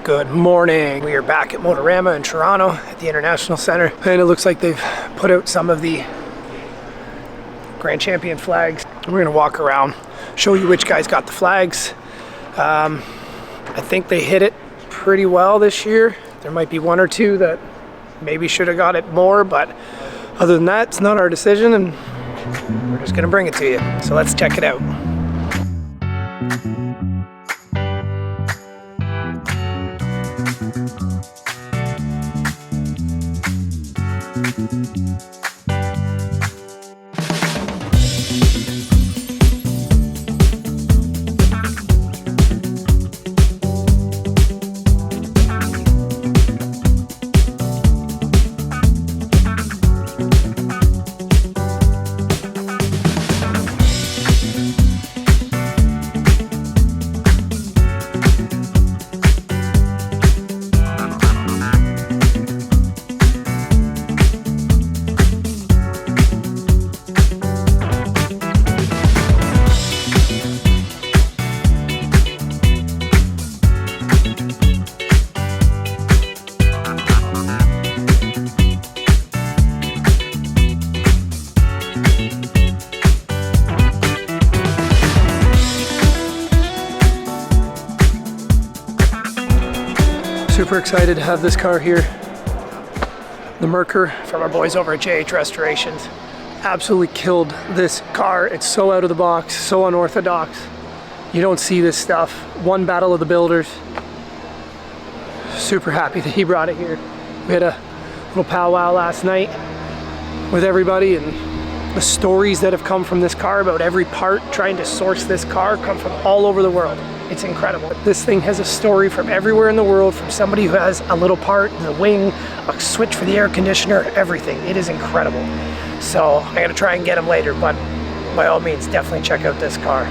Good morning. We are back at Motorama in Toronto at the International Center, and it looks like they've put out some of the Grand Champion flags. We're gonna walk around, show you which guys got the flags. I think they hit it pretty well this year. There might be one or two that maybe should have got it more, but other than that, it's not our decision, and we're just gonna bring it to you. So let's check it out. Super excited to have this car here. The Merker from our boys over at JH Restorations. Absolutely killed this car. It's so out of the box, so unorthodox. You don't see this stuff. One battle of the builders. Super happy that he brought it here. We had a little powwow last night with everybody, and the stories that have come from this car about every part trying to source this car come from all over the world. It's incredible. This thing has a story from everywhere in the world, from somebody who has a little part, the wing, a switch for the air conditioner, everything. It is incredible. So I gotta try and get them later, but by all means, definitely check out this car.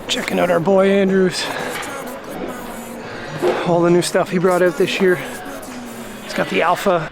Checking out our boy Andrew's. All the new stuff he brought out this year. He's got the Alpha.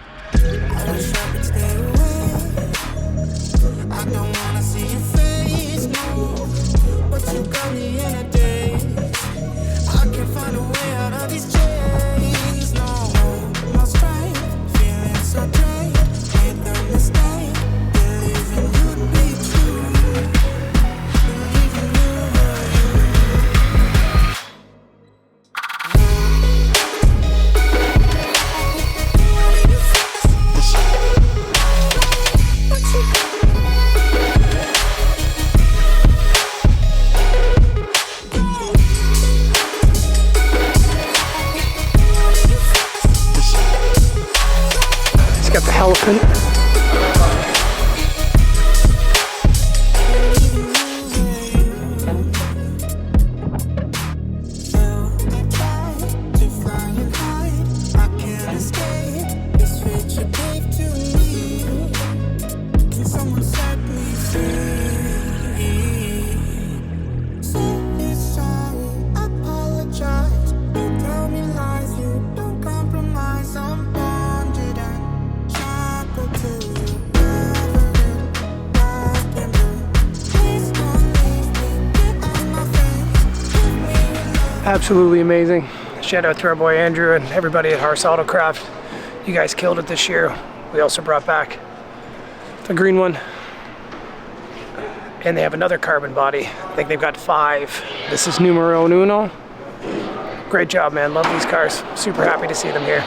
Got the elephant. Absolutely amazing. Shout out to our boy Andrew and everybody at Horse Autocraft. You guys killed it this year. We also brought back the green one. And they have another carbon body. I think they've got 5. This is numero uno. Great job, man. Love these cars. Super happy to see them here.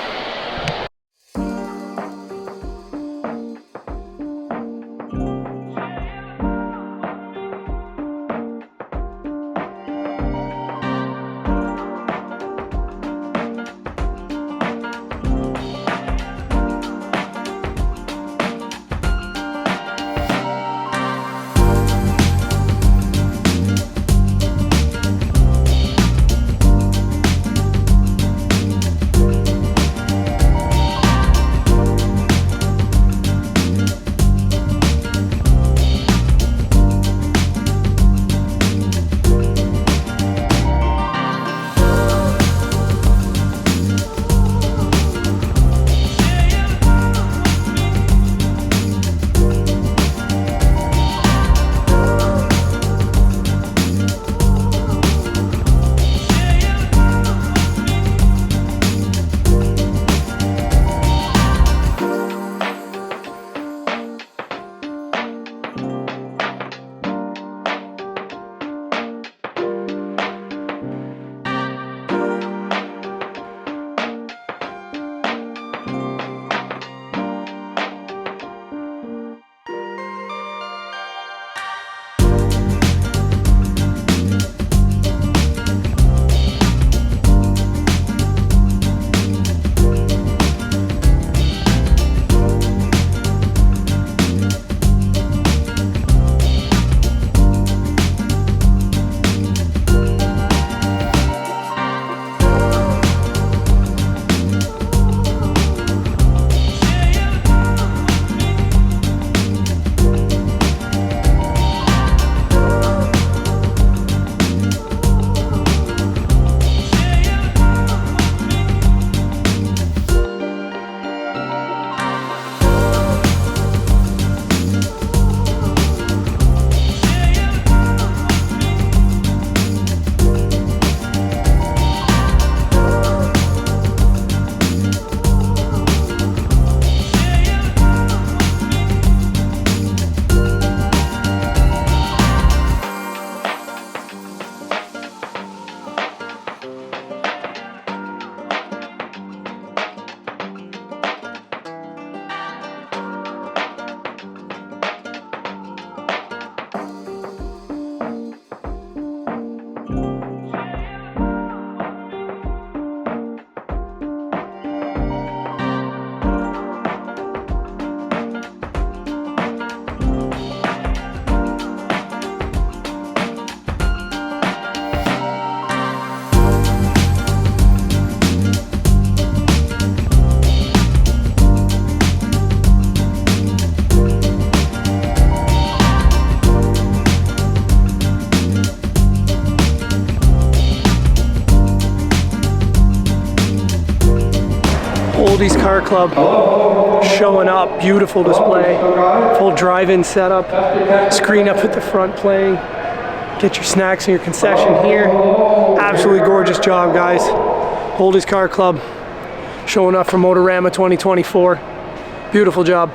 Oldies Car Club showing up. Beautiful display. Full drive-in setup. Screen up at the front playing. Get your snacks and your concession here. Absolutely gorgeous job, guys. Oldies Car Club showing up for Motorama 2024. Beautiful job.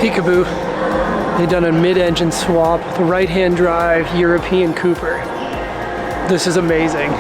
Peekaboo. They've done a mid-engine swap with a right-hand drive European Cooper. This is amazing.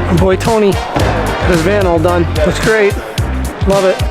My boy Tony got his van all done. Looks great. Love it.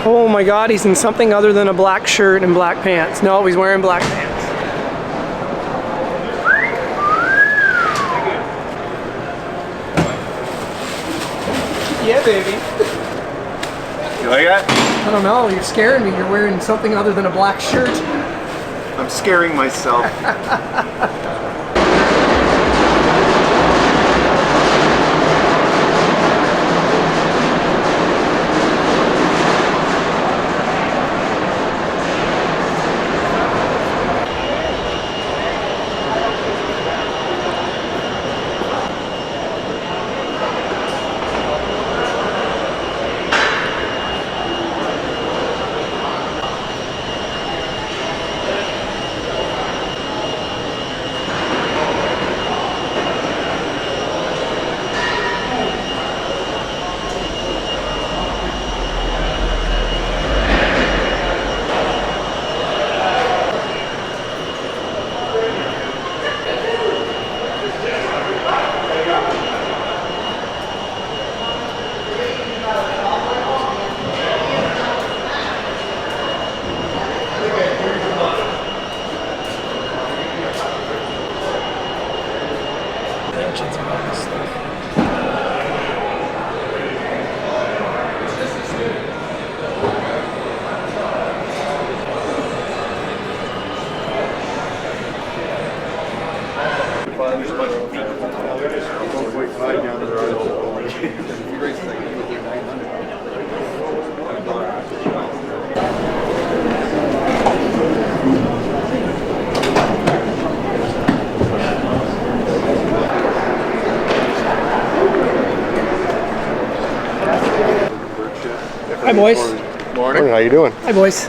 Oh my God, he's in something other than a black shirt and black pants. No, he's wearing black pants. Yeah, baby. You like that? I don't know, you're scaring me. You're wearing something other than a black shirt. I'm scaring myself. Hi, boys. Morning. How you doing? Hi, boys.